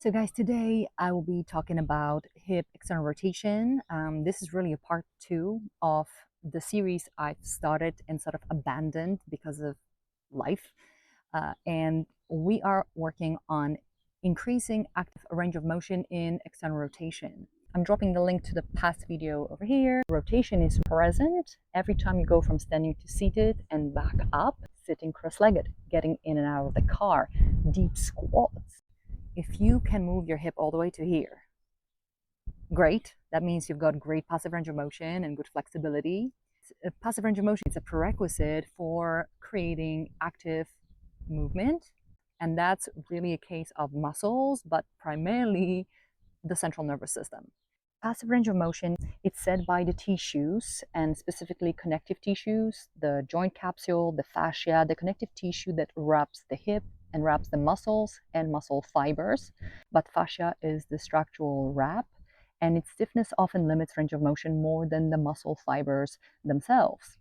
So guys, today I will be talking about hip external rotation. This is really a part two of the series I've started and sort of abandoned because of life. And we are working on increasing active range of motion in external rotation. I'm dropping the link to the past video over here. Rotation is present every time you go from standing to seated and back up, sitting cross-legged, getting in and out of the car, deep squats. If you can move your hip all the way to here, great. That means you've got great passive range of motion and good flexibility. Passive range of motion is a prerequisite for creating active movement. And that's really a case of muscles, but primarily the central nervous system. Passive range of motion, it's set by the tissues and specifically connective tissues, the joint capsule, the fascia, the connective tissue that wraps the hip and wraps the muscles and muscle fibers. But fascia is the structural wrap, and its stiffness often limits range of motion more than the muscle fibers themselves.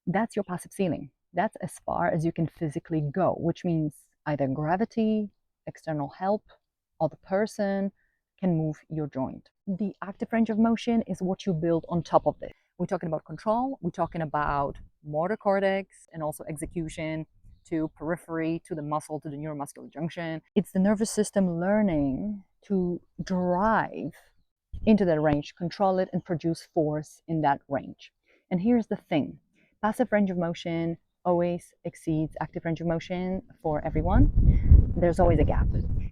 That's your passive ceiling. That's as far as you can physically go, which means either gravity, external help, or the person can move your joint. The active range of motion is what you build on top of this. We're talking about control, we're talking about motor cortex and also execution to periphery, to the muscle, to the neuromuscular junction. It's the nervous system learning to drive into that range, control it, and produce force in that range. And here's the thing, passive range of motion always exceeds active range of motion for everyone. There's always a gap.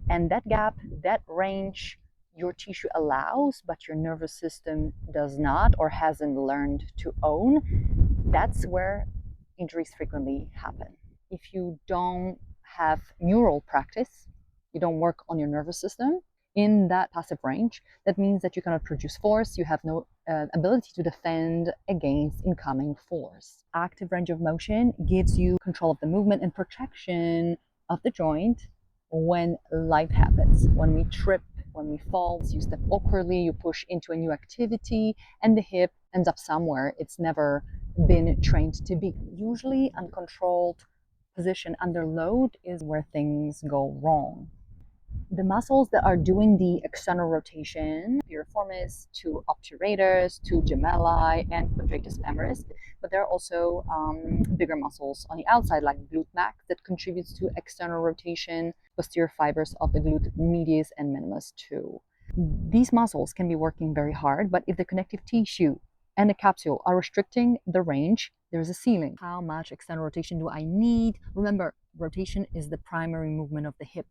And that gap, that range, your tissue allows, but your nervous system does not or hasn't learned to own. That's where injuries frequently happen. If you don't have neural practice, you don't work on your nervous system in that passive range, that means that you cannot produce force, you have no ability to defend against incoming force. Active range of motion gives you control of the movement and protection of the joint when life happens. When we trip, when we fall, you step awkwardly, you push into a new activity, and the hip ends up somewhere it's never been trained to be. Usually, uncontrolled position under load is where things go wrong. The muscles that are doing the external rotation, piriformis to obturators to gemelli and quadratus femoris, but there are also bigger muscles on the outside like glute max that contributes to external rotation, posterior fibers of the glute medius and minimus too. These muscles can be working very hard, but if the connective tissue and the capsule are restricting the range, there's a ceiling. How much external rotation do I need? Remember, rotation is the primary movement of the hip.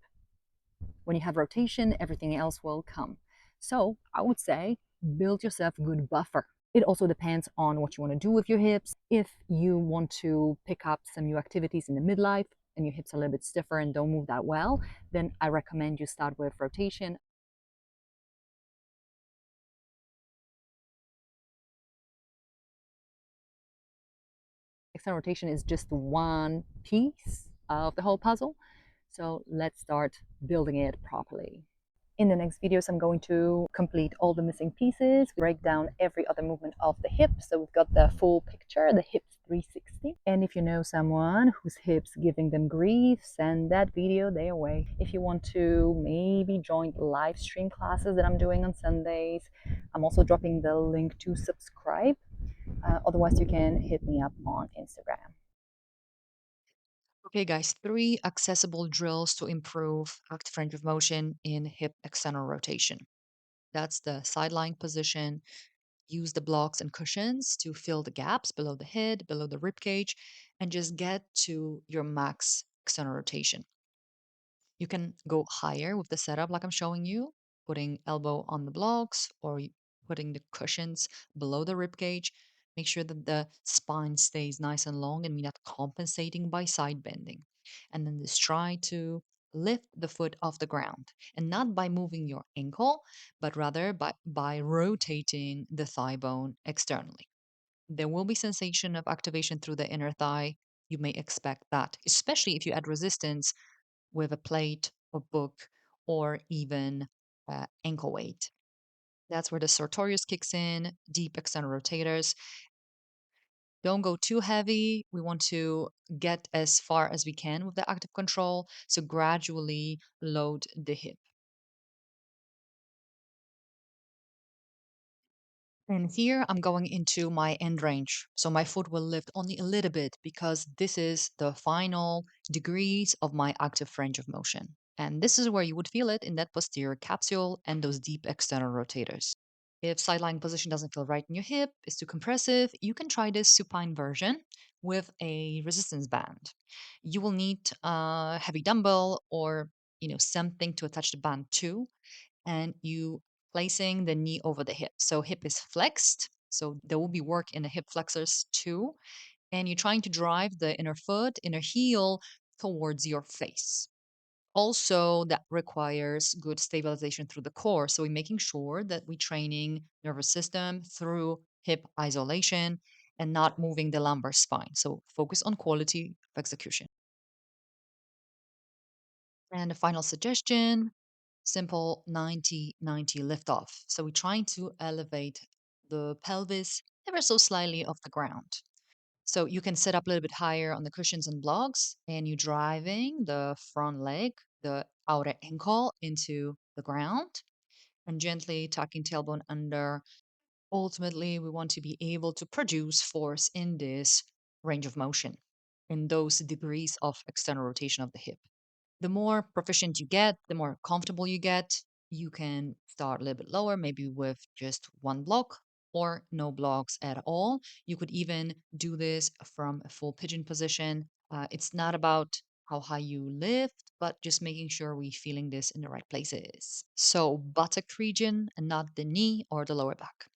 When you have rotation, everything else will come. So I would say build yourself a good buffer. It also depends on what you want to do with your hips. If you want to pick up some new activities in the midlife and your hips are a little bit stiffer and don't move that well, then I recommend you start with rotation. External rotation is just one piece of the whole puzzle. So let's start building it properly. In the next videos, I'm going to complete all the missing pieces, break down every other movement of the hip, so we've got the full picture, the hips 360. And if you know someone whose hips giving them grief, send that video their way. If you want to maybe join live stream classes that I'm doing on Sundays, I'm also dropping the link to subscribe. Otherwise, you can hit me up on Instagram. Okay, guys, three accessible drills to improve active range of motion in hip external rotation. That's the sideline position. Use the blocks and cushions to fill the gaps below the head, below the rib cage, and just get to your max external rotation. You can go higher with the setup like I'm showing you, putting elbow on the blocks or putting the cushions below the rib cage. Make sure that the spine stays nice and long and we're not compensating by side bending. And then just try to lift the foot off the ground and not by moving your ankle, but rather by rotating the thigh bone externally. There will be sensation of activation through the inner thigh. You may expect that, especially if you add resistance with a plate or book or even ankle weight. That's where the sartorius kicks in, deep external rotators. Don't go too heavy. We want to get as far as we can with the active control. So gradually load the hip. And here I'm going into my end range. So my foot will lift only a little bit because this is the final degrees of my active range of motion. And this is where you would feel it in that posterior capsule and those deep external rotators. If side lying position doesn't feel right in your hip, it's too compressive, you can try this supine version with a resistance band. You will need a heavy dumbbell or something to attach the band to, and you placing the knee over the hip. So hip is flexed. So there will be work in the hip flexors too. And you're trying to drive the inner foot, inner heel towards your face. Also, that requires good stabilization through the core. So we're making sure that we're training nervous system through hip isolation and not moving the lumbar spine. So focus on quality of execution. And a final suggestion, simple 90-90 lift off. So we're trying to elevate the pelvis ever so slightly off the ground. So you can sit up a little bit higher on the cushions and blocks, and you're driving the front leg, the outer ankle into the ground, and gently tucking tailbone under. Ultimately, we want to be able to produce force in this range of motion, in those degrees of external rotation of the hip. The more proficient you get, the more comfortable you get, you can start a little bit lower, maybe with just one block or no blocks at all. You could even do this from a full pigeon position. It's not about how high you lift, but just making sure we're feeling this in the right places. So, buttock region and not the knee or the lower back.